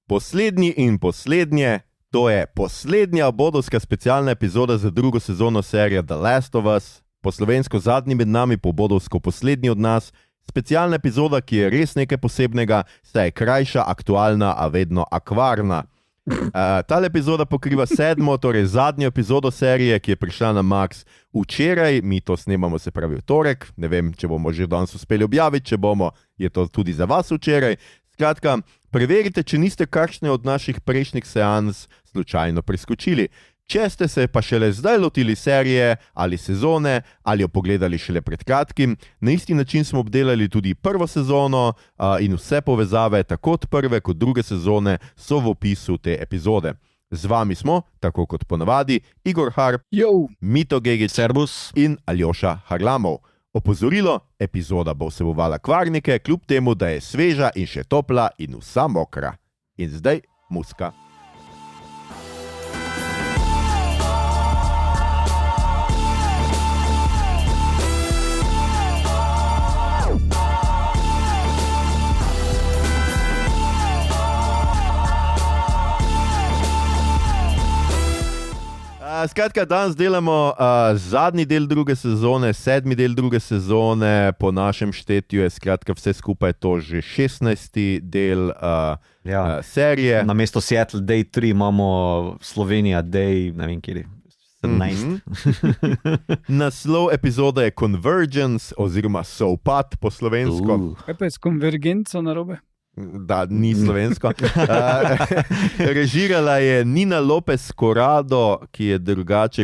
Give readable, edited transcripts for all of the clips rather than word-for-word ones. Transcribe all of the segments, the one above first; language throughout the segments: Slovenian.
Poslednji in poslednje, to je poslednja bodovska specialna epizoda za drugo sezono serije The Last of Us, po slovensko zadnji med nami, po bodovsko poslednji od nas, specialna epizoda, ki je res nekaj posebnega, saj je krajša, aktualna, a vedno akvarna. Tale epizoda pokriva 7., torej zadnjo epizodo serije, ki je prišla na Max včeraj, mi to snemamo, se pravi v torek, ne vem, če bomo že danes uspeli objaviti, če bomo, je to tudi za vas včeraj. Skratka, preverite, če niste kakšne od naših prejšnjih seans slučajno preskočili. Če ste se pa šele zdaj lotili serije ali sezone ali jo pogledali šele pred kratkim, na isti način smo obdelali tudi prvo sezono in vse povezave tako od prve kot druge sezone so v opisu te epizode. Z vami smo, tako kot ponavadi, Igor Harp, Mito Gegić, Servus in Aljoša Harlamov. Opozorilo, epizoda bo vsebovala kvarnike, kljub temu, da je sveža in še topla in vsa mokra. In zdaj muska. Skratka, danes delamo zadnji del druge sezone, 7. del druge sezone, po našem štetju je skratka vse skupaj to že 16. del serije. Na mesto Seattle Day 3 imamo Slovenija Day, ne vem kjer, 17. Naslov epizode je Convergence oziroma Sovpad po slovensko. Kaj pa je s konvergenco narobe? Da, ni slovensko. Režirala je Nina Lopez Corrado, ki je drugače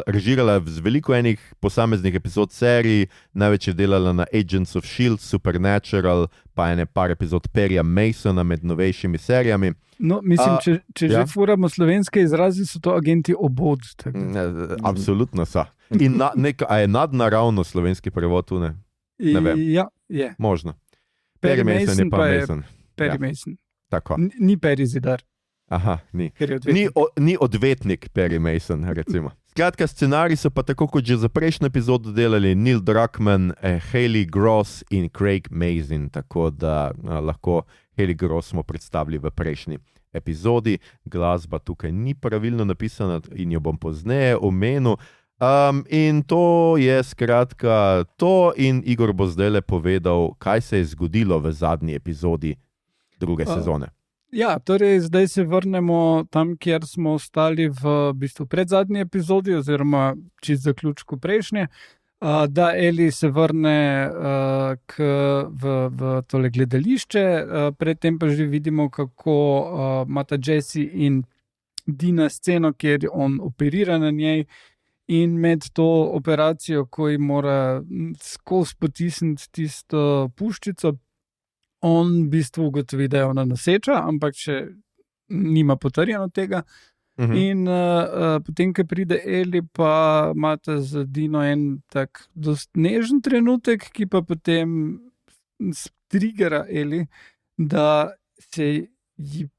režirala z veliko enih posameznih epizod serij, največ je delala na Agents of S.H.I.E.L.D., Supernatural, pa ene par epizod Perryja Masona med novejšimi serijami. No, mislim, če že furamo slovenske izrazi, so to agenti obod. Absolutno so. In a je nadnaravno slovenski prevod tu, ne? Ne vem. Ja, je. Možno. Perry Mason je pa Mason. Perry Mason. Tako. Ni Perry Zidar. Aha, ni. Ker je odvetnik. Ni odvetnik Perry Mason, recimo. Skratka, scenarij so pa tako kot že za prejšnjo epizodo delali Neil Druckmann, Haley Gross in Craig Mazin, tako da lahko Haley Gross smo predstavili v prejšnji epizodi. Glasba tukaj ni pravilno napisana in jo bom pozneje omenil. In to je skratka to in Igor bo zdaj povedal, kaj se je zgodilo v zadnji epizodi druge sezone. Ja, torej zdaj se vrnemo tam, kjer smo ostali v bistvu predzadnji epizodi oziroma čist zaključku prejšnje, da Eli se vrne v tole gledališče, predtem pa že vidimo, kako imata Jesse in Dina sceno, kjer on operira na njej. In med to operacijo, ko ji mora skozi potisniti tisto puščico, on v bistvu ugotovi, da je ona noseča, ampak še nima potrjeno tega. In potem, ko pride Eli, pa imate z Dino en tak dost nežen trenutek, ki pa potem triggera Eli, da se ji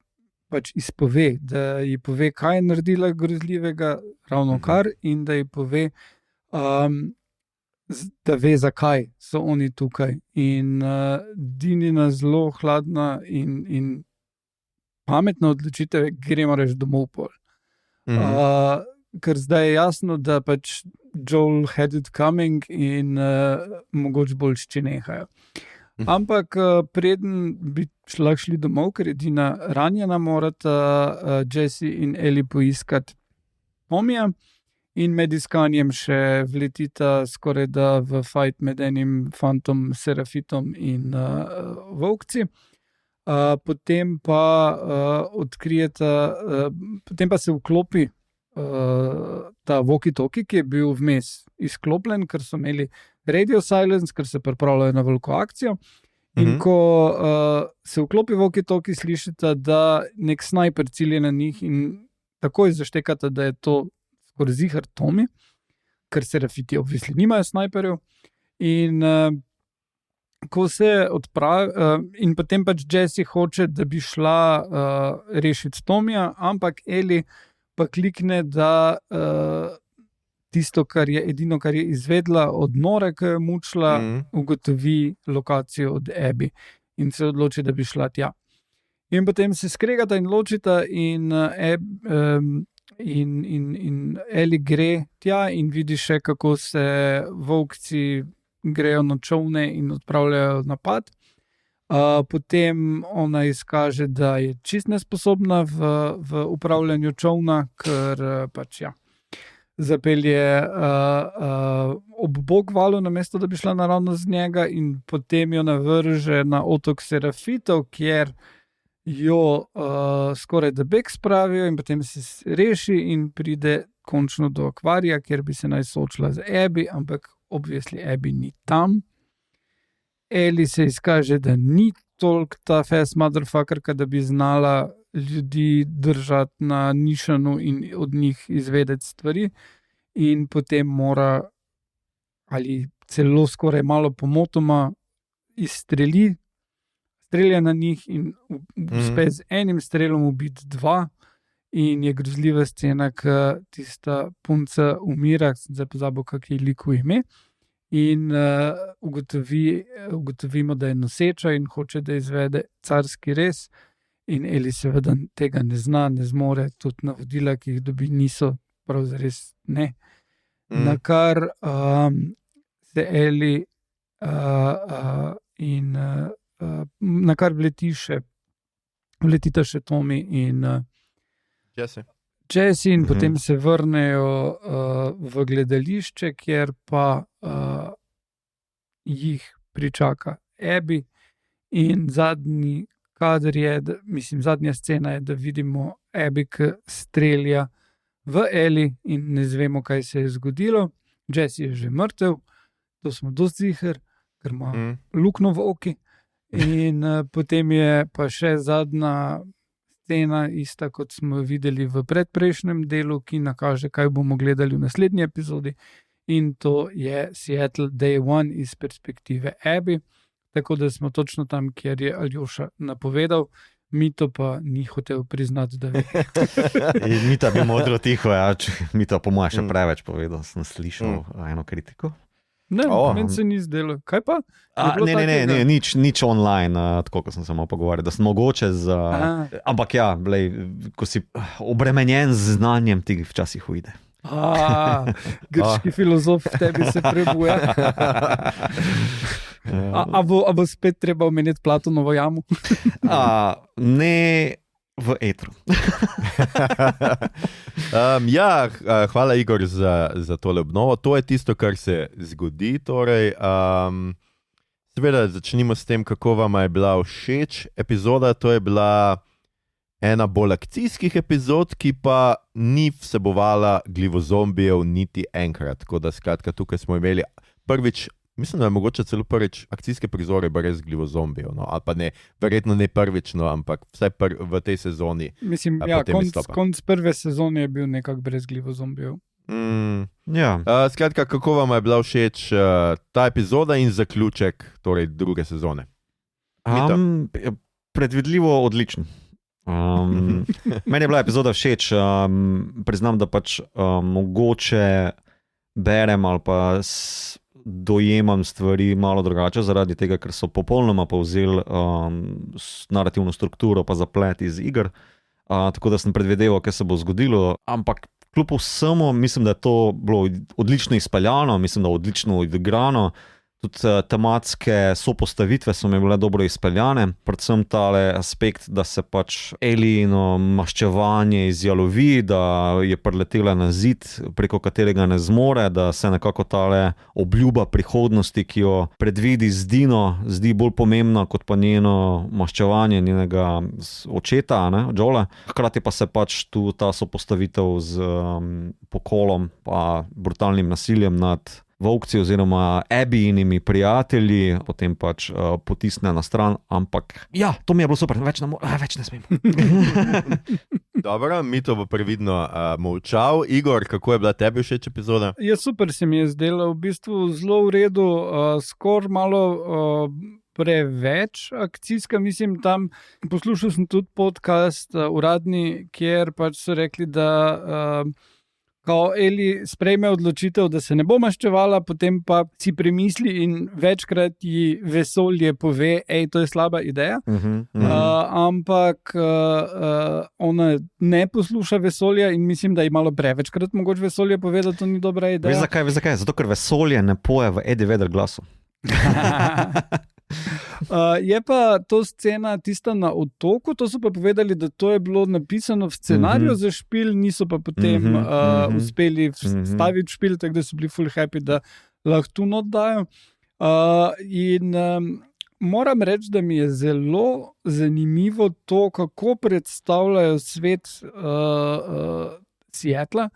pač izpove, da ji pove, kaj je naredila grozljivega, ravno kar, in da ji pove, da ve, zakaj so oni tukaj. In Dinina zelo hladna in pametna odločitev, gremo reči domov pol. Ker zdaj je jasno, da pač Joel had it coming in mogoče bolj še nehajo. Ampak preden bi šli domov, ker je Dina ranjena, morata Jesse in Eli poiskati Tomija in med iskanjem še vletita skoraj da v fight med enim fantom Serafitom in Volkci. Potem pa potem pa se vklopi ta walkie-talkie, ki je bil vmes izklopljen, ker so imeli radio silence, ker se pripravljajo na veliko akcijo. In ko se vklopi walkie-talkie, slišite, da nek snajper cilje na njih in takoj zaštekate, da je to skoraj zihar Tommy, ker Serafiti obvisli nimajo snajperjev. In ko se odpravi, in potem pač Jesse hoče, da bi šla rešiti Tomija, ampak Eli pa klikne, da tisto, kar je edino, kar je izvedla od Nore, ki je mučila, ugotovi lokacijo od Abby in se odloči, da bi šla tja. In potem se skregata in ločita in Eli gre tja in vidi še, kako se volkci grejo na čolne in odpravljajo napad. Potem ona izkaže, da je čist nesposobna v upravljanju čolna, ker pač zapelje ob bok valu, namesto da bi šla naravno z njega, in potem jo navrže na otok Serafitov, kjer jo skoraj da beg spravijo in potem se reši in pride končno do akvarija, kjer bi se naj soočila z Abby, ampak obviously Abby ni tam. Eli se izkaže, da ni toliko ta fast motherfucker, da bi znala ljudi držati na nišanu in od njih izvedeti stvari, in potem mora ali celo skoraj malo pomotoma strelja na njih in uspe z enim strelom ubiti 2, in je grozljiva scena, ko tista punca umira, zdaj pozabil, kak je liku ime, in ugotovimo, da je noseča in hoče, da izvede carski rez, in Eli seveda tega ne zna, ne zmore, tudi navodila, ki jih dobi, niso prav zares ne. Na kar se Eli na kar vletita še Tommy in Jesse, in potem se vrnejo v gledališče, kjer pa jih pričaka Abby, in zadnji kader je, zadnja scena je, da vidimo Abby, ki strelja v Eli in ne zvemo, kaj se je zgodilo. Jesse je že mrtev, to smo dosti ziher, ker ima luknjo v oki. In potem je pa še zadnja scena, ista kot smo videli v predprejšnjem delu, ki nakaže, kaj bomo gledali v naslednji epizodi, in to je Seattle Day One iz perspektive Abby, tako da smo točno tam, kjer je Aljoša napovedal, Mito pa ni hotel priznati, da ve. Mito bi modro tiho, Mito po mojem še preveč povedal, sem slišal eno kritiko. Ne, meni se ni zdelo. Kaj pa? Ne, nič online, tako kot sem se malo pogovarjal, da sem mogoče ampak ko si obremenjen z znanjem, ti včasih ujde. Grški filozof v tebi se prebuja. A bo spet treba omeniti Platonovo jamo? Ne v etru. Hvala, Igor, za tole obnovo. To je tisto, kar se zgodi. Torej, seveda začnimo s tem, kako vam je bila všeč epizoda. To je bila ena bolj akcijskih epizod, ki pa ni vsebovala glivozombijev niti enkrat. Tako da skratka, tukaj smo imeli prvič, mislim, da je mogoče celo prvič akcijske prizore brez glivozombijev, ali pa ne, verjetno ne prvič, ampak vsaj v tej sezoni. Mislim, konc prve sezone je bil nekako brez glivozombijev. Skratka, kako vam je bila všeč ta epizoda in zaključek torej druge sezone? Predvidljivo odličen. Meni je bila epizoda všeč, priznam, da pač mogoče berem ali pa dojemam stvari malo drugače, zaradi tega, ker so popolnoma povzeli narativno strukturo pa zaplet iz iger, tako da sem predvideval, kaj se bo zgodilo, ampak kljub vsemu mislim, da je to bilo odlično izpeljano, mislim, da odlično odigrano. Tudi tematske sopostavitve so mi bile dobro izpeljane, predvsem tale aspekt, da se pač Elino maščevanje izjalovi, da je priletela na zid, preko katerega ne zmore, da se nekako tale obljuba prihodnosti, ki jo predvidi z Dino, zdi bolj pomembna kot pa njeno maščevanje njenega očeta, Joela. Hkrati pa se pač tu ta sopostavitev z pokolom pa brutalnim nasiljem nad volkci oziroma Abbyjinimi prijatelji, potem pač potisne na stran, ampak to mi je bilo super, več ne smem. Dobro, Mito bo previdno molčal. Igor, kako je bila tebi všeč epizoda? Super se mi je zdela, v bistvu zelo v redu, skoraj malo preveč akcijska, mislim, tam poslušal sem tudi podcast uradni, kjer pač so rekli, da ko Eli sprejme odločitev, da se ne bo maščevala, potem pa si premisli in večkrat ji vesolje pove, to je slaba ideja. Ampak ona ne posluša vesolja in mislim, da ji malo prevečkrat mogoče vesolje pove, da to ni dobra ideja. Veš zakaj? Zato, ker vesolje ne poje v Eddie Vedder glasu. Je pa to scena tista na otoku, to so pa povedali, da to je bilo napisano v scenariju za špil, niso pa potem uspeli staviti špil, tako da so bili full happy, da lahko tu not dajo. Moram reči, da mi je zelo zanimivo to, kako predstavljajo svet Seattla,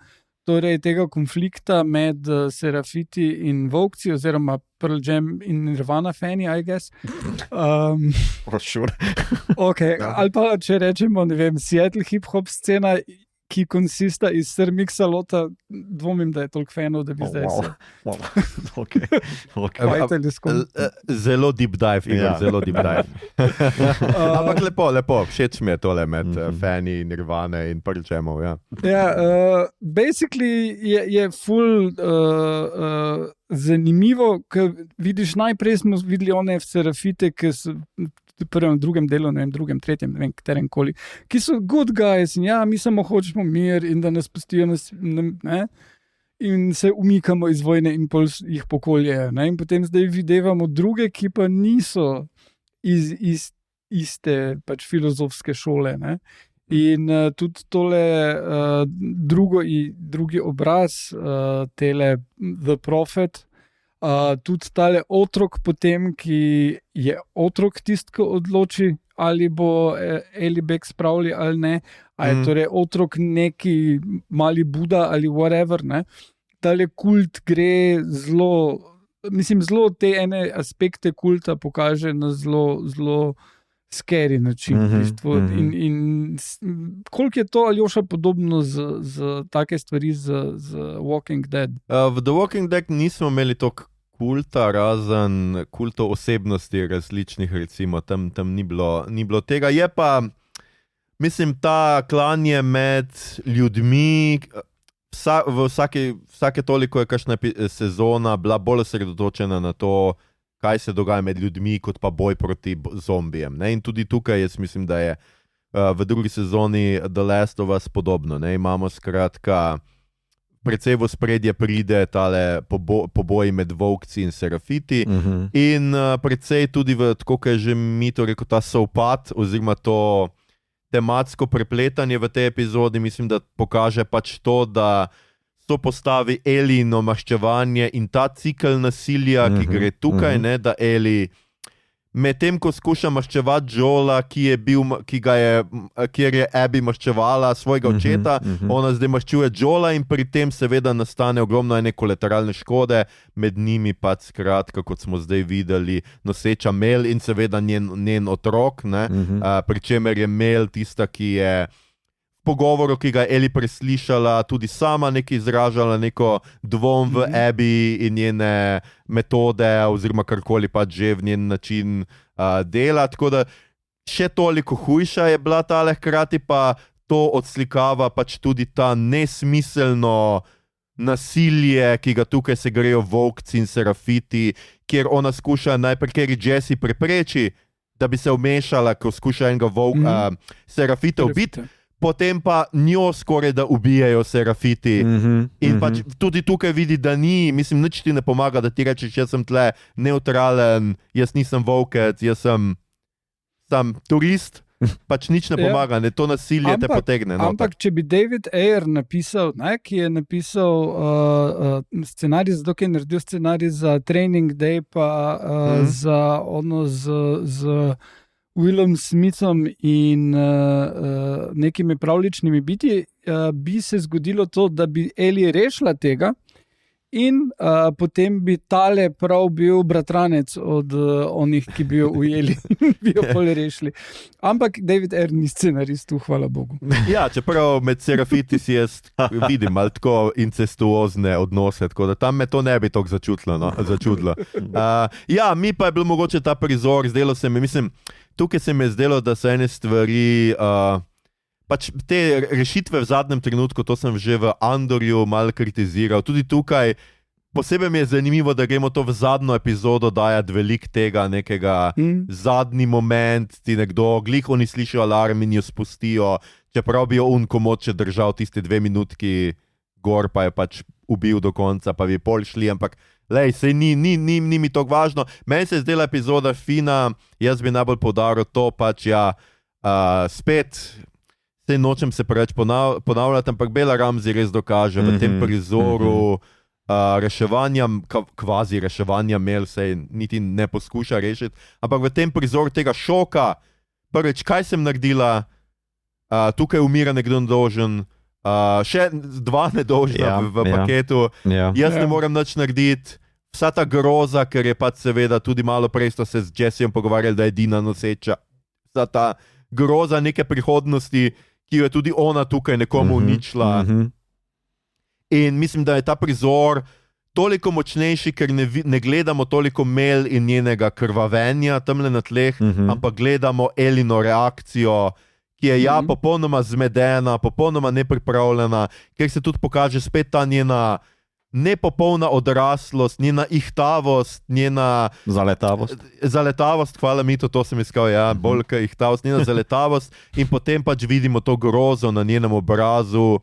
torej tega konflikta med Serafiti in Volkci, oziroma Pearl Jam in Nirvana fani, I guess. Sure. Okay. Ali pa, če rečemo, ne vem, Seattle hip-hop scena, ki konsista iz Sir Mix-a-Lota, dvomim, da je toliko fanov, da bi zdaj se... Zelo deep dive, Igor, zelo deep dive. Ampak lepo, všeč mi je tole med fani Nirvane in Pearl Jamov, ja. Basically je full zanimivo, ker vidiš, najprej smo videli one Serafite, ki so v prvem, drugem delu, ne vem, drugem, tretjem, ne vem, katerem koli, ki so good guys in mi samo hočemo mir in da nas pustijo ne? In se umikamo iz vojne in pol jih pokoljejo. In potem zdaj videvamo druge, ki pa niso iz iste pač filozofske šole. Ne? In tudi tole drugi obraz tele The Prophet, tudi tale otrok potem, ki je otrok tisti, ki odloči, ali bo Eli Beck spravili ali ne, ali je torej otrok neki mali Buda ali whatever, ne. Tale kult gre zelo, zelo te ene aspekte kulta pokaže na zelo scary način. V bistvu. In koliko je to, Aljoša, podobno z take stvari z Walking Dead? V The Walking Dead nismo imeli toliko kulta, razen kultov osebnosti različnih, recimo, tam ni bilo tega. Je pa, mislim, ta klanje med ljudmi, vsake toliko je kakšna sezona bila bolj osredotočena na to, kaj se dogaja med ljudmi, kot pa boj proti zombijem. Ne? In tudi tukaj jaz mislim, da je v drugi sezoni The Last of Us podobno. Ne? Imamo skratka, precej v spredje pride tale poboj med Volkci in Serafiti in precej tudi v, tako kot je že Mito rekel, ta sovpad oziroma to tematsko prepletanje v tej epizodi, mislim, da pokaže pač to, da so postavi Elino maščevanje in ta cikel nasilja, ki gre tukaj, ne, da Eli medtem, ko skuša maščevati Joela, kjer je Abby maščevala svojega očeta, ona zdaj maščuje Joela in pri tem seveda nastane ogromno ene kolateralne škode, med njimi pa skratka, kot smo zdaj videli, noseča Mel in seveda njen otrok, ne, pri čemer je Mel tista, ki je pogovoru, ki ga je Eli preslišala, tudi sama nekaj izražala, neko dvom v Abby in njene metode oziroma karkoli pač že v njen način dela, tako da še toliko hujša je bila tale, hkrati pa to odslikava pač tudi ta nesmiselno nasilje, ki ga tukaj se grejo Volkci in Serafiti, kjer ona skuša najprej, ker Jessie prepreči, da bi se vmešala, ko skuša enega Serafita ubiti, potem pa njo skoraj da ubijajo Serafiti in pač tudi tukaj vidi, da ni, mislim, nič ti ne pomaga, da ti rečeš, jaz sem tle neutralen, jaz nisem volkec, jaz sem turist, pač nič ne pomaga, ne, to nasilje te potegne. Ampak če bi David Ayer napisal, ki je napisal scenarij, zato ki je naredil scenarij za Training Day, pa za ono z Willom Smithom in nekimi pravličnimi biti, bi se zgodilo to, da bi Eli rešila tega in potem bi tale prav bil bratranec od onih, ki bi jo ujeli in bi jo pol rešili. Ampak David Ayer ni scenarist, hvala Bogu. Ja, čeprav med Serafiti si jaz vidim malo tako incestuozne odnose, tako da tam me to ne bi toliko začudilo. Ja, mi pa je bil mogoče ta prizor, zdelo se mi, mislim, tukaj se mi je zdelo, da so ene stvari pač te rešitve v zadnjem trenutku, to sem že v Andorju malo kritiziral, tudi tukaj. Posebej mi je zanimivo, da gremo to v zadnjo epizodo dajati veliko tega nekega zadnji moment, ti nekdo, glih oni slišijo alarm in jo spustijo, čeprav bi jo moče držal tisti 2 minutki gor, pa je pač ubil do konca, pa bi pol šli, ampak lej, sej ni mi to važno. Meni se je zdela epizoda fina, jaz bi najbolj poudaril to, pač spet, sej nočem se preveč ponavljati, ampak Bella Ramsey res dokaže v tem prizoru, reševanja, kvazi reševanja Mel se niti ne poskuša rešiti, ampak v tem prizoru tega šoka, prvič, kaj sem naredila, tukaj umira nekdo nedolžen, še 2 nedolžna v paketu, jaz ne morem nič narediti, vsa ta groza, ker je pač seveda tudi malo prej sto se z Jessijem pogovarjali, da je Dina noseča, vsa ta groza neke prihodnosti, ki jo je tudi ona tukaj nekomu uničila. In mislim, da je ta prizor toliko močnejši, ker ne gledamo toliko Mel in njenega krvavenja tamle na tleh, ampak gledamo Elino reakcijo, ki je popolnoma zmedena, popolnoma nepripravljena, ker se tudi pokaže spet ta njena nepopolna odraslost, njena ihtavost, njena... Zaletavost, hvala mi, to sem iskal, bolj kot ihtavost, njena zaletavost in potem pač vidimo to grozo na njenem obrazu.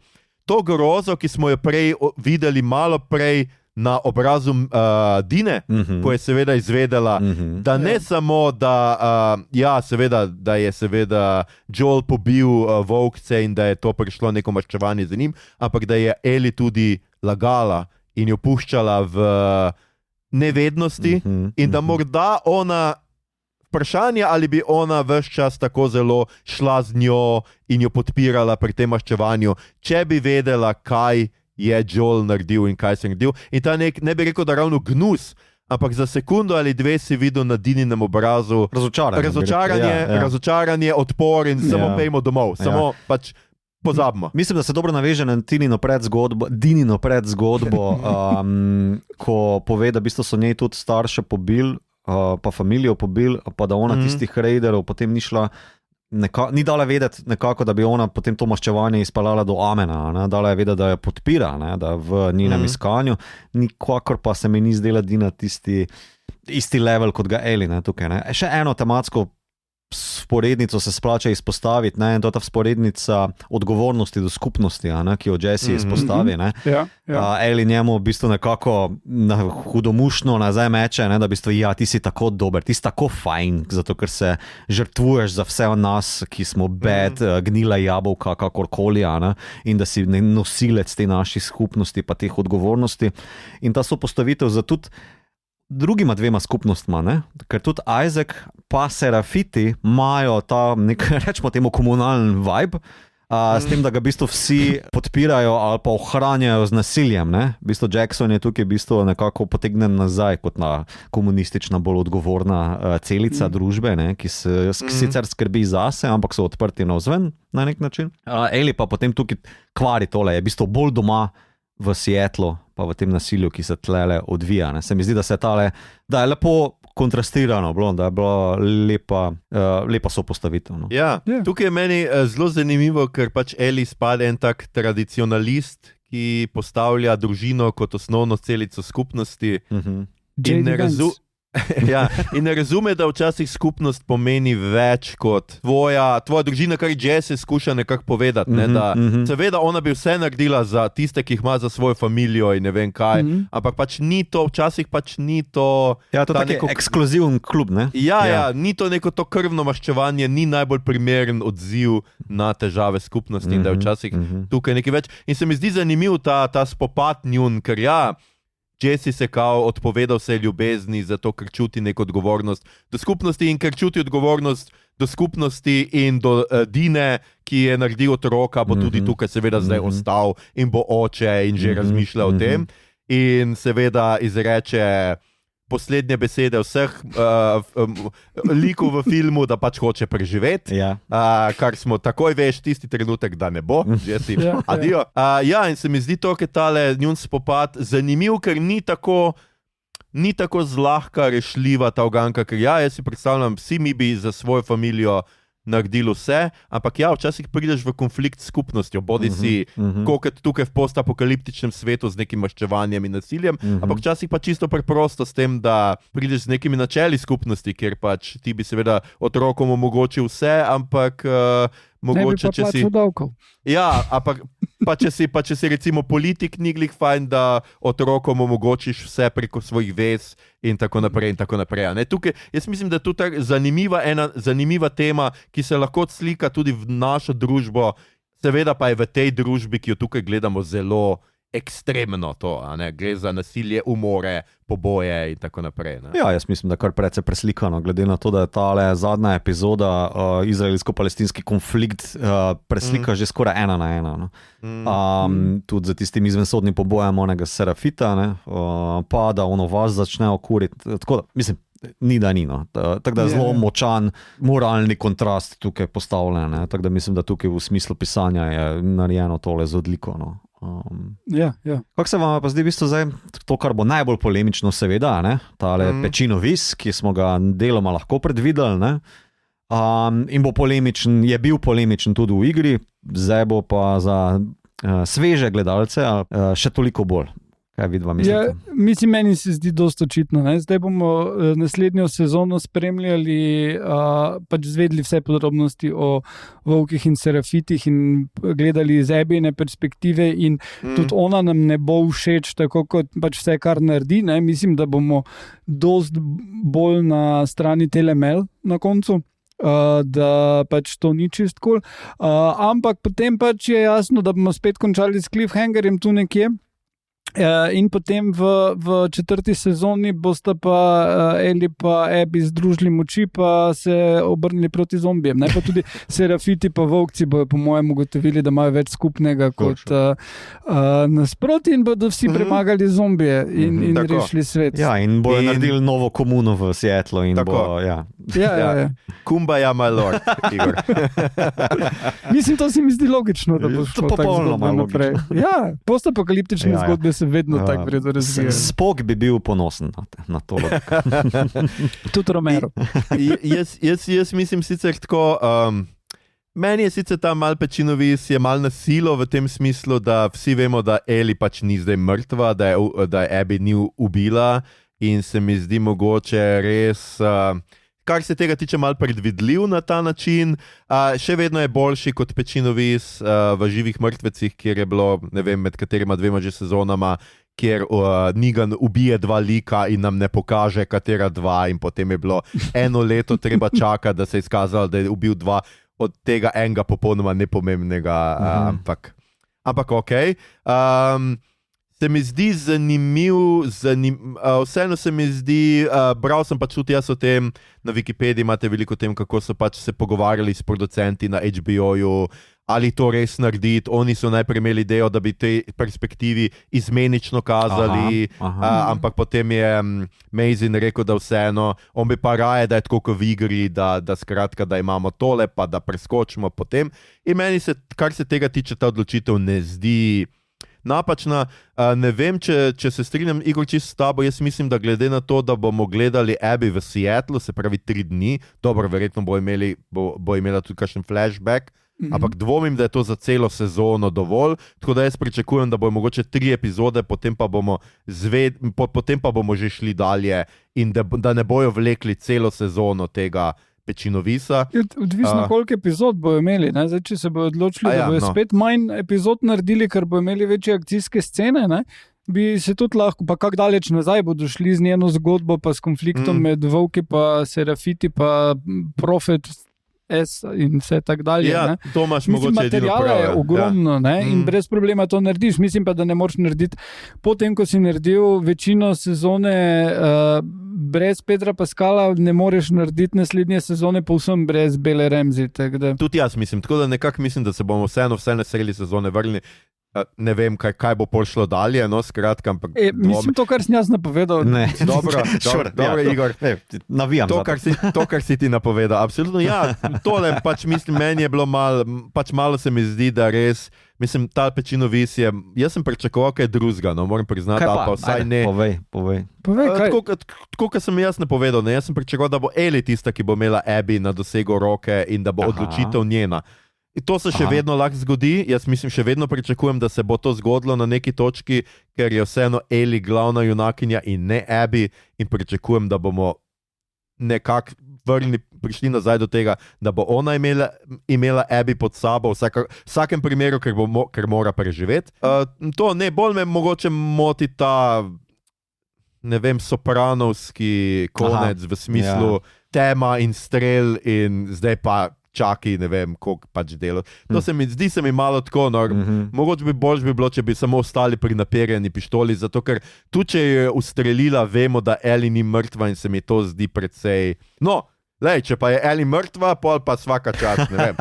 To grozo, ki smo jo prej videli malo prej na obrazu Dine, ko je seveda izvedela, da ne samo, da, seveda, da je seveda Joel pobil volkce in da je to prišlo neko maščevanje za njim, ampak da je Ellie tudi lagala in jo puščala v nevednosti in da morda ona... Vprašanje, ali bi ona ves čas tako zelo šla z njo in jo podpirala pri tem maščevanju, če bi vedela, kaj je Joel naredil in kaj se je naredil. In ta ne bi rekel, da ravno gnus, ampak za sekundo ali 2 si videl na Dininem obrazu razočaranje, odpor in samo pejmo domov, samo pač pozabimo. Mislim, da se dobro naveže na Dinino predzgodbo, ko pove, da v bistvu so njej tudi starše pobili, pa familijo pobil, pa da ona tistih raiderov potem ni šla, ni dala vedeti nekako, da bi ona potem to maščevanje izpeljala do amena, dala je vedeti, da jo podpira, da v njenem iskanju, nikakor pa se mi ni zdela Dina isti level kot ga Ellie, tukaj. Še eno tematsko vzporednico se splača izpostaviti, in to je ta vzporednica odgovornosti do skupnosti, ki jo Jesse izpostavi. Ellie njemu v bistvu nekako hudomušno nazaj meče, da v bistvu, ti si tako dober, ti si tako fajn, zato ker se žrtvuješ za vse nas, ki smo bad, gnila jabolka, kakorkoli, in da si nosilec te naših skupnosti pa teh odgovornosti. In ta sopostavitev za tudi drugima 2 skupnostma, ker tudi Isaac pa Serafiti imajo ta rečemo temu komunalen vibe, s tem, da ga v bistvu vsi podpirajo ali pa ohranjajo z nasiljem. V bistvu Jackson je tukaj v bistvu nekako potegnen nazaj kot na komunistična, bolj odgovorna celica družbe, ki se sicer skrbi zase, ampak so odprti navzven na nek način. Ellie pa potem tukaj kvari tole, je v bistvu bolj doma v Seattlu, pa v tem nasilju, ki se tlele odvija. Se mi zdi, da da je lepo kontrastirano, da je bila lepa sopostavitev. Tukaj je meni zelo zanimivo, ker pač Ellie spade en tak tradicionalist, ki postavlja družino kot osnovno celico skupnosti. In ne razume, da včasih skupnost pomeni več kot tvoja družina, kar Jesse skuša nekako povedati. Seveda ona bi vse naredila za tiste, ki jih ima za svojo familijo in ne vem kaj, ampak pač ni to, včasih pač ni to... to je tako ekskluziven klub, ne? Ni to neko to krvno maščevanje, ni najbolj primeren odziv na težave skupnosti in da je včasih tukaj nekaj več. In se mi zdi zanimiv ta spopad njun, ker Jesse se kao odpovedal vse ljubezni, zato ker čuti neko odgovornost do skupnosti in ker čuti odgovornost do skupnosti in do Dine, ki je naredil otroka, bo tudi tukaj seveda zdaj ostal in bo oče in že razmišlja o tem. In seveda izreče poslednje besede vseh likov v filmu, da pač hoče preživeti, kar smo takoj veš tisti trenutek, da ne bo, Jesse, adijo. In se mi zdi to, ker tale njun spopad zanimiv, ker ni tako zlahka rešljiva ta uganka, ker jaz si predstavljam, vsi mi bi za svojo familijo naredili vse, ampak ja, včasih prideš v konflikt s skupnostjo, bodi si kot tukaj v postapokaliptičnem svetu z nekim maščevanjem in nasiljem, ampak včasih pa čisto preprosto s tem, da prideš z nekimi načeli skupnosti, kjer pač ti bi seveda otrokom omogočil vse, ampak mogoče, če si... Ja, ampak pa če si recimo politik, ni glih fajn, da otrokom omogočiš vse preko svojih vez in tako naprej. Ne? Tukaj, jaz mislim, da je to zanimiva tema, ki se lahko odslika tudi v našo družbo, seveda pa je v tej družbi, ki jo tukaj gledamo, zelo ekstremno to, gre za nasilje, umore, poboje in tako naprej. Ne? Ja, jaz mislim, da kar precej preslikano, glede na to, da je tale zadnja epizoda izraelsko-palestinski konflikt preslika že skoraj 1:1. No? Tudi za tistim izvensodnim pobojem onega Serafita, pa da ono vas začne okuriti. Tako da, mislim, ni da ni. No. Tako da je zelo močan moralni kontrast tukaj postavljen. Tako da mislim, da tukaj v smislu pisanja je narejeno tole z odliko. No. Kako se vam pa zdi v bistvu zdaj to, kar bo najbolj polemično, seveda, tale Pečinovis, ki smo ga deloma lahko predvideli, in bo polemičen, je bil polemičen tudi v igri, zdaj bo pa za sveže gledalce še toliko bolj. Kaj vidva mislite? Ja, meni se zdi dosti očitno. Zdaj bomo naslednjo sezono spremljali, pač zvedli vse podrobnosti o volkih in serafitih in gledali iz Abbyine perspektive in tudi ona nam ne bo všeč, tako kot pač vse, kar naredi. Mislim, da bomo dosti bolj na strani Telemel na koncu. Da pač to ni čist cool. Ampak potem pač je jasno, da bomo spet končali s cliffhangerjem tu nekje. In potem v 4. sezoni bosta pa Eli pa Abby združili moči pa se obrnili proti zombijem. Pa tudi serafiti pa volkci bojo po mojem ugotovili, da imajo več skupnega kot nasproti in bodo vsi premagali zombije in rešili svet. Ja, in bojo naredili novo komuno v Seattlu in bo, ja. Kumbaya, my lord, Igor. Mislim, to se mi zdi logično, da bo šlo tako zgodbo naprej. Ja, postapokaliptične zgodbe se vedno tako vredo razvijajo. Spock bi bil ponosen na to. Tudi Romero. Jaz mislim sicer tako, meni je sicer ta mal Pečinovis je mal nasilo v tem smislu, da vsi vemo, da Eli pač ni zdaj mrtva, da je Abby ni ubila in se mi zdi mogoče res... Kar se tega tiče, malo predvidljiv na ta način, še vedno je boljši kot Pečinovis v Živih mrtvecih, kjer je bilo, ne vem, med katerima dvema že sezonama, kjer Negan ubije 2 lika in nam ne pokaže, katera 2, in potem je bilo 1 leto treba čakati, da se je izkazalo, da je ubil 2, od tega enega popolnoma nepomembnega, ampak okej. Se mi zdi zanimiv, vseeno se mi zdi, bral sem pač tudi jaz o tem, na Wikipediji imate veliko o tem, kako so pač se pogovarjali s producenti na HBO-ju, ali to res narediti. Oni so najprej imeli idejo, da bi tej perspektivi izmenično kazali, ampak potem je Mazin rekel, da vseeno, on bi pa raje, da je tako kot v igri, da skratka, da imamo tole, pa da preskočimo potem. In meni se, kar se tega tiče, ta odločitev ne zdi napačna. Ne vem, če se strinjam, Igor, čisto s tabo. Jaz mislim, da glede na to, da bomo gledali Abby v Seattlu, se pravi 3 dni, dobro, verjetno bo imela tudi kakšen flashback, ampak dvomim, da je to za celo sezono dovolj, tako da jaz pričakujem, da bojo mogoče 3 epizode, potem pa bomo že šli dalje in da ne bojo vlekli celo sezono tega Pečinovisa. Odvisno, koliko epizod bojo imeli. Zdaj, če se bojo odločili, da bojo spet manj epizod naredili, ker bojo imeli večje akcijske scene, bi se tudi lahko, pa kako daleč nazaj bodo šli z njeno zgodbo, pa s konfliktom med volki, pa serafiti, pa profet in vse tak dalje. Ja, to imaš mogoče edino prav. Materijala je ogromno, in brez problema to narediš. Mislim pa, da ne moreš narediti, potem ko si naredil večino sezone brez Pedra Pascala, ne moreš narediti naslednje sezone povsem brez Belle Ramsey. Tudi jaz mislim, tako da nekako mislim, da se bomo vseeno vse na sredi sezone vrnili. Ne vem, kaj bo prišlo dalje, no, skratka, ampak Mislim, to, kar sem jaz napovedal. Ne. Dobro, Igor. Navijam To, kar si ti napovedal, absolutno, ja, tole pač mislim, meni je bilo malo se mi zdi, da res, mislim, ta Pečinovis je, jaz sem pričakoval kaj drugega, no, moram priznati, ali pa vsaj ne. Povej. Tako, kot sem jaz napovedal, ne, jaz sem pričakoval, da bo Eli tista, ki bo imela Abby na dosegu roke in da bo odločitev njena. In to se še vedno lahko zgodi, jaz mislim, še vedno pričakujem, da se bo to zgodilo na neki točki, ker je vseeno Eli glavna junakinja in ne Abby, in pričakujem, da bomo nekako prišli nazaj do tega, da bo ona imela Abby pod sabo v vsakem primeru, ker mora preživeti. To ne, bolj me mogoče moti ta, ne vem, sopranovski konec v smislu tema in strel in zdaj pa čaki, ne vem, koliko pač delo. To se mi zdi malo tako, no, mogoče bi bolj bilo, če bi samo ostali pri naperjeni pištoli, zato ker tu, če je ustrelila, vemo, da Eli ni mrtva in se mi to zdi precej... No, lej, če pa je Eli mrtva, pol pa svaka čast, ne vem.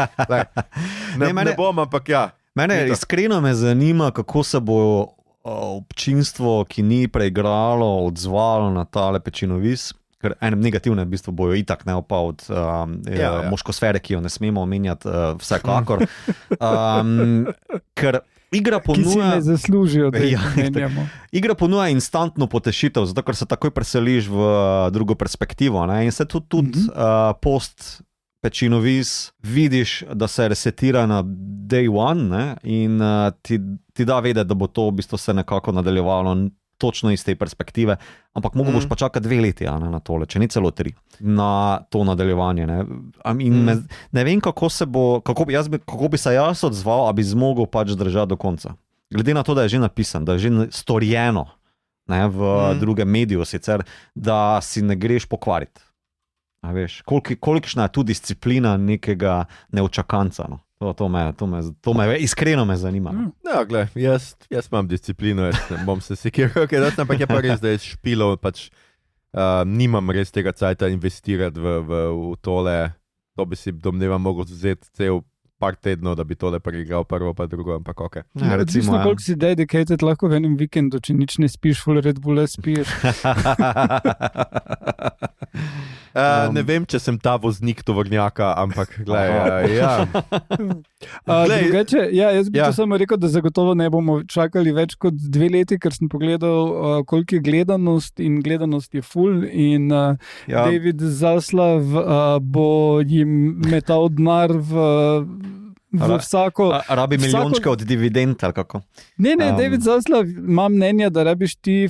Lej, ne bom, ampak ja. Mene iskreno me zanima, kako se bo občinstvo, ki ni preigralo, odzvalo na tale Pečinovis. Ker enem negativnem v bistvu bojo itak ne opa od moškosfere, ki jo ne smemo omenjati vsekakor. Ker igra ponuja... Ki si ne zaslužijo, da jih menjamo. Igra ponuja instantno potešitev, zato ker se takoj preseliš v drugo perspektivo. Ne? In se tudi post Pečinovis vidiš, da se resetira na day one, ne? In ti da vedeti, da bo to v bistvu se nekako nadaljevalo točno iz te perspektive, ampak boš pa čakati 2 leti na tole, če ni celo 3, na to nadaljevanje. Ne, ne vem, kako bi se jaz odzval, a bi zmogel pač držati do konca. Glede na to, da je že napisan, da je že storjeno, ne, v drugem mediju sicer, da si ne greš pokvariti. A veš, kolikšna je tu disciplina nekega neočakanca, no. To me iskreno me zanima. Ja, gled, jaz imam disciplino, jaz ne bom se sekiral, ampak je pa res, da je špilo, pač nimam res tega cajta investirati v tole, to bi si domnevam mogel vzeti cel par tednov, da bi tole preigral prvo pa drugo, ampak ok. Ja, recimo, koliko si dedicated lahko v enem vikendu, če nič ne spiš, full Red Bull spiješ. Ne vem, če sem ta voznik tovornjaka, ampak gledaj, drugače, jaz bi to samo rekel, da zagotovo ne bomo čakali več kot 2 leti, ker sem pogledal, koliko je gledanost in gledanost je full in David Zaslav bo jim metal denar v vsako... Rabi milijončke od dividend, ali kako? Ne, David Zaslav ima mnenje, da rabiš ti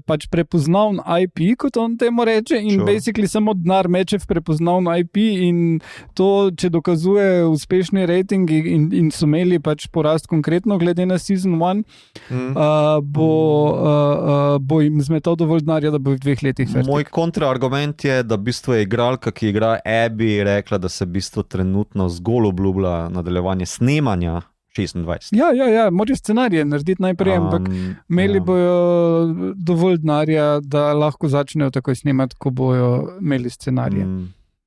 pač prepoznavn IP, kot on temu reče, in basically samo denar meče v prepoznavn IP in to, če dokazuje uspešni ratingi in so imeli pač porast konkretno glede na season 1, bo jim zmetal dovolj denarja, da bo v 2 letih fertik. Moj kontraargument je, da v bistvu je igralka, ki igra Abby, rekla, da se v bistvu trenutno zgolj obljublja nadaljevanje snemanja 26. Ja, morajo scenarije narediti najprej, ampak imeli bojo dovolj denarja, da lahko začnejo takoj snemati, ko bojo imeli scenarije.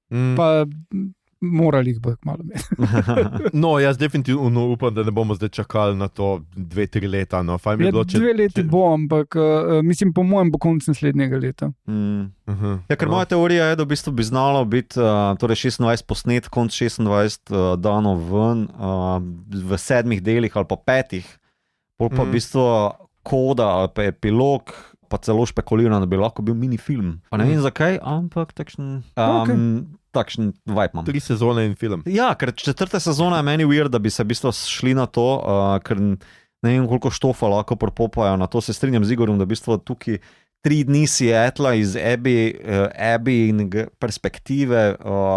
Pa morali jih bojo kmalu imeti. No, jaz definitivno upam, da ne bomo zdaj čakali na to 2-3 leta. No. 2 leti bo, ampak mislim, po mojem bo konec naslednjega leta. Ja, ker moja teorija je, da v bistvu bi znalo biti torej 26 posnet, konc 26 dano ven v 7 delih ali pa 5, pol pa v bistvu koda ali pa epilog, pa celo špekuliram, da bi lahko bil minifilm. Pa ne vem zakaj, ampak takšen vibe imam. 3 sezone in film. Ja, ker 4. sezona je meni weird, da bi se v bistvu šli na to, ker ne vem, koliko štofa lahko propopajo na to. Se strinjam z Igorom, da v bistvu tukaj 3 dni Seattla iz Abby in perspektive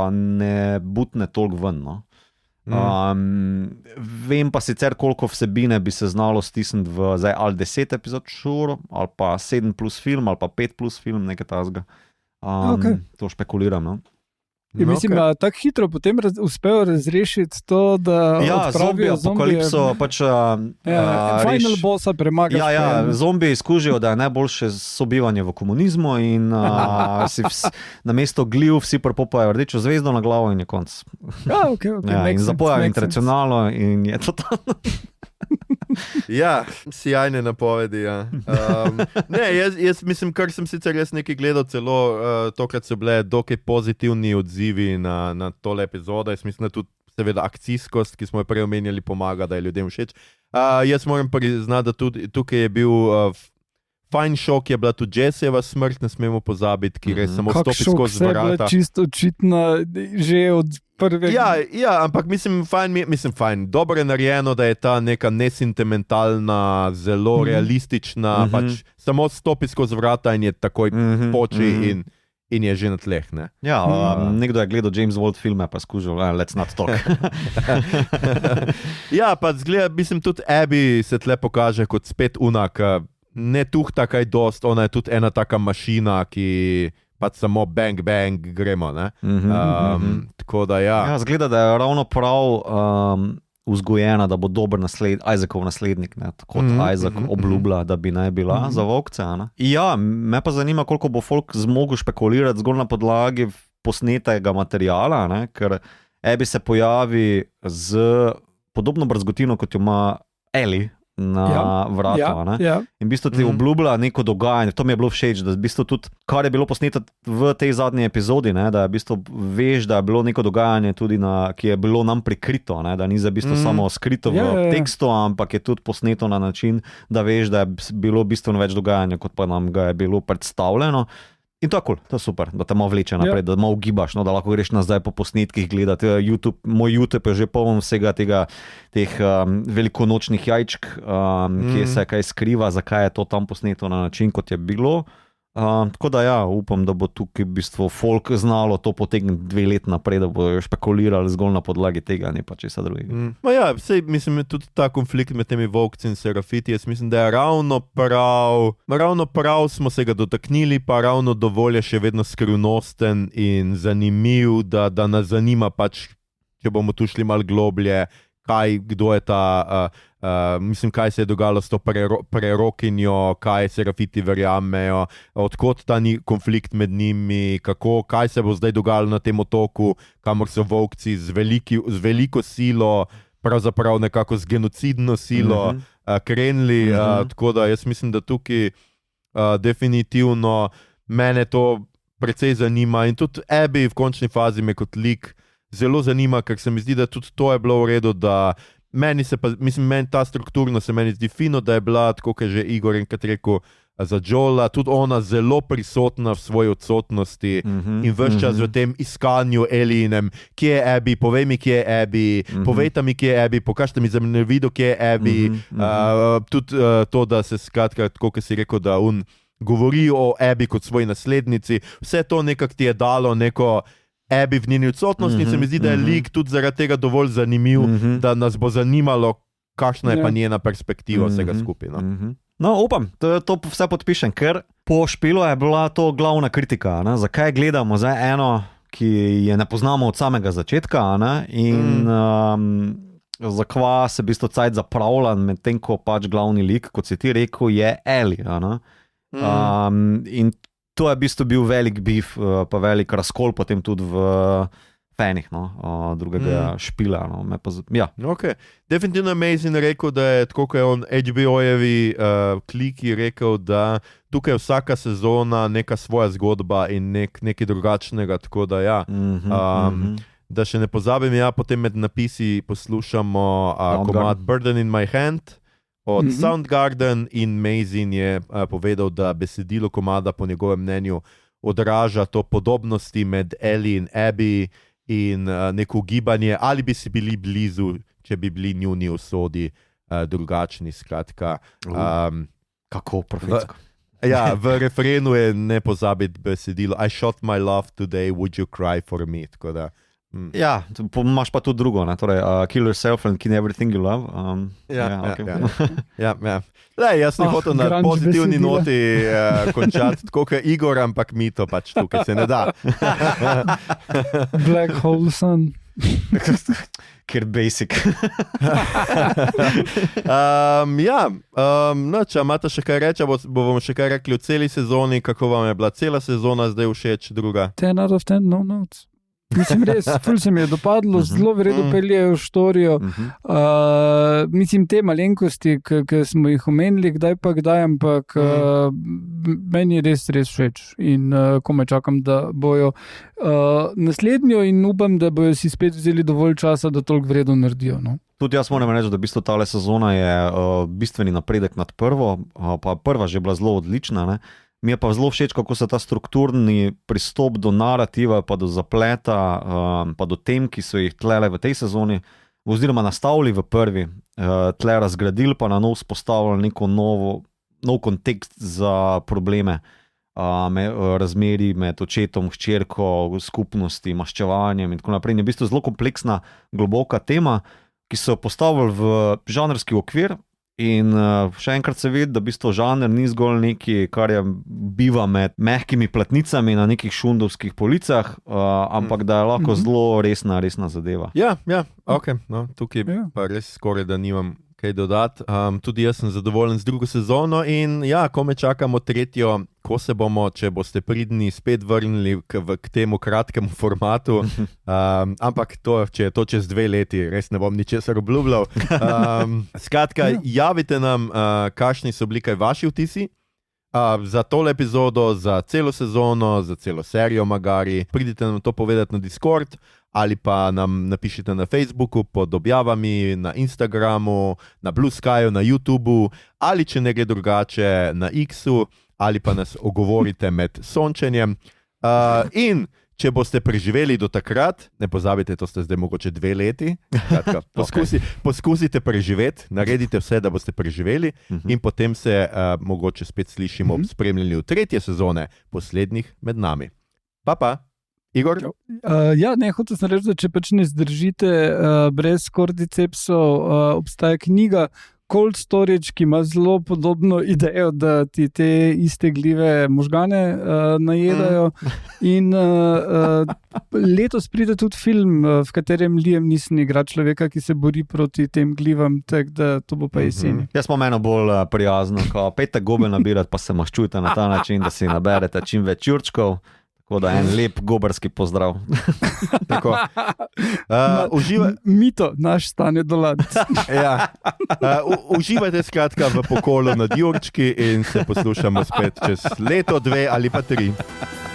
ne butne toliko ven. No? Vem pa sicer, koliko vsebine bi se znalo stisniti v zdaj ali 10 epizod šuro, ali pa 7 plus film, ali pa 5 plus film, nekaj tasga. To špekuliram, no? In mislim, da tako hitro potem uspejo razrešiti to, da odpravijo apokalipso, pač final bossa premagaš. Ja, zombiji skužijo, da je najboljše sobivanje v komunizmu in na mesto gljiv vsi prepopajo rdečo zvezdo na glavo in je konc. Okay, in zapojajo internacionalno in je to. Ja, sjajne napovedi. Ja. Ne, jaz mislim, kar sem sicer res nekaj gledal, celo tokrat so bile dokaj pozitivni odzivi na tole epizodo. Jaz mislim, da tudi seveda akcijskost, ki smo jo prej omenjali, pomaga, da je ljudem všeč. Jaz moram priznati, da tudi tukaj je bil fajn šok, je bila tudi Jessijeva smrt, ne smemo pozabiti, ki res samo stopi skozi vrata. Kak šok, vse je čisto očitno že od prvega. Ja, ampak mislim, fajn. Dobro je narejeno, da je ta neka nesentimentalna, zelo realistična, pač samo stopi skozi vrata in je takoj poči in je že na tleh. Ne? Ja, nekdo je gledal James Bond filme, pa skušal, let's not talk. Ja, pa zgleda, mislim, tudi Abby se tle pokaže kot spet unak, ne tuhta kaj dost, ona je tudi ena taka mašina, ki pač samo bang, bang, gremo. Tako da ja. Ja, zgleda, da je ravno prav vzgojena, da bo dober Isaacov naslednik, ne? Kot Isaac obljublja, da bi naj bila za volkce. Ja, me pa zanima, koliko bo folk zmogel špekulirati zgolj na podlagi posnetega materiala, ne? Ker Abby se pojavi z podobno brzgotino, kot jo ima Ellie na vratu. In v bistvu ti obljublja neko dogajanje. To mi je bilo všeč, da v bistvu tudi, kar je bilo posneto v tej zadnji epizodi, ne, da v bistvu veš, da je bilo neko dogajanje tudi, ki je bilo nam prikrito, ne, da ni za bistvu samo skrito v tekstu, ampak je tudi posneto na način, da veš, da je bilo bistveno več dogajanja, kot pa nam ga je bilo predstavljeno. In to je cool, to je super, da te malo vleče naprej, da malo gibaš, no, da lahko greš nazaj po posnetkih gledati. Moj YouTube je že poln vsega teh velikonočnih jajčk, kje se kaj skriva, zakaj je to tam posneto na način, kot je bilo. Tako da ja, upam, da bo tukaj v bistvu folk znalo to potegniti 2 leti naprej, da bo špekulirali zgolj na podlagi tega, ne pa česa drugega. Ja, sej, mislim, tudi ta konflikt med temi volkci in serafiti, jaz mislim, da je ravno prav smo se ga dotaknili, pa ravno dovolj je še vedno skrivnosten in zanimiv, da nas zanima pač, če bomo tu šli malo globlje, kdo je ta, mislim, kaj se je dogajalo s to prerokinjo, kaj serafiti verjamejo, odkot ta konflikt med njimi, kaj se bo zdaj dogajalo na tem otoku, kamor so volkci z veliko silo, pravzaprav nekako z genocidno silo krenili, tako da jaz mislim, da tukaj definitivno mene to precej zanima in tudi Abby v končni fazi me kot lik zelo zanima, ker se mi zdi, da tudi to je bilo v redu, da meni ta strukturno se meni zdi fino, da je bila, tako kot je že Igor enkrat rekel, za Joela, tudi ona zelo prisotna v svoji odsotnosti in ves čas v tem iskanju Ellienem, kje je Abby, povej mi, kje je Abby, povejta mi, kje je Abby, pokažite mi zemljevid video, kje je Abby, tudi to, da se skratka, tako kot si rekel, da govori o Abby kot svoji naslednici, vse to nekako ti je dalo neko Abby v njeni odsotnosti in se mi zdi, da je lik tudi zaradi tega dovolj zanimiv, da nas bo zanimalo, kakšna je pa njena perspektiva vsega skupaj. No, upam, to vse podpišem, ker po špilu je bila to glavna kritika. Ne? Zakaj gledamo zdaj eno, ki je ne poznamo od samega začetka, ne? In zakaj se v bistvu cajt zapravlja med tem, ko pač glavni lik, kot si ti rekel, je Ellie. In to je v bistvu bil velik beef, pa velik razkol potem tudi v fanih, drugega špila. Ja. Okay. Definitivno je Mazin rekel, da je tako, kot je on HBO-jevi kliki rekel, da tukaj je vsaka sezona neka svoja zgodba in nekaj drugačnega, tako da ja. Da še ne pozabim, ja, potem med napisi poslušamo komad Burden in My Hand od Soundgarden in Mazin je povedal, da besedilo komada po njegovem mnenju odraža to podobnosti med Ellie in Abby in neko gibanje, ali bi si bili blizu, če bi bili njuni usodi drugačni, skratka. Kako profetsko. Ja, v refrenu je ne pozabiti besedilo I shot my love today, would you cry for me, tako da Ja, imaš pa tudi drugo, torej, kill yourself and kill everything you love. Jaz sem hotel na pozitivni noti končati, tako kot Igor, ampak mi to pač tukaj se ne da. Black Hole Sun. Ker basic. Če imate še kaj reči, bomo še kaj rekli o celi sezoni, kako vam je bila cela sezona zdaj všeč, druga? 10 out of 10, no notes. Mislim, res, ful se mi je dopadlo, zelo vredno peljejo štorijo. Mislim, te malenkosti, ki smo jih omenili, kdaj, ampak meni je res všeč in komaj čakam, da bojo naslednjo in upam, da bojo si spet vzeli dovolj časa, da toliko vredno naredijo. No? Tudi jaz moram reči, da v bistvu tale sezona je bistveni napredek nad prvo, pa prva že bila zelo odlična, ne? Mi je pa zelo všeč, kako se ta strukturni pristop do narativa, pa do zapleta, pa do tem, ki so jih tlele v tej sezoni, oziroma nastavili v prvi, tle razgradili, pa na nov spostavili neko nov kontekst za probleme razmeri med očetom, hčerko, skupnosti, maščevanjem in tako naprej. In je v bistvu zelo kompleksna, globoka tema, ki so jo postavili v žanrski okvir. In še enkrat se vidi, da v bistvu žanr ni zgolj nekaj, kar je biva med mehkimi platnicami na nekih šundovskih policah, ampak da je lahko zelo resna zadeva. Ja, ok. No, tukaj pa res skoraj, da nimam kaj dodati. Tudi jaz sem zadovoljen z drugo sezono in kome čakamo tretjo, ko se bomo, če boste pridni, spet vrnili k temu kratkemu formatu. Ampak če je to čez 2 leti, res ne bom ničesar obljubljal. Skratka, javite nam, kakšni so bili kaj vaši vtisi. Za tole epizodo, za celo sezono, za celo serijo magari. Pridite nam to povedati na Discord ali pa nam napišite na Facebooku pod objavami, na Instagramu, na Blue Skyju, na YouTubeu ali če ne gre drugače na X-u ali pa nas ogovorite med sončenjem. In če boste preživeli do takrat, ne pozabite, to ste zdaj mogoče 2 leti, kratka, poskusite preživeti, naredite vse, da boste preživeli in potem se mogoče spet slišimo ob spremljanju 3. sezone Poslednjih med nami. Pa. Igor? Hotel sem reči, da če pač ne zdržite brez kordycepsov, obstaja knjiga Cold Storage, ki ima zelo podobno idejo, da ti te iste glive možgane najedajo. In letos pride tudi film, v katerem Liam Neeson igra človeka, ki se bori proti tem glivam, tako da to bo pa jeseni. Jaz smo meno bolj prijazno, ko pejte gobe nabirati, pa se maščujte na ta način, da si naberete čim več jurčkov. Tako da en lep gobarski pozdrav. Tako. Mito, naš stane dolad. Uživajte skratka v pokolu nad jurčki in se poslušamo spet čez leto, 2 ali pa 3.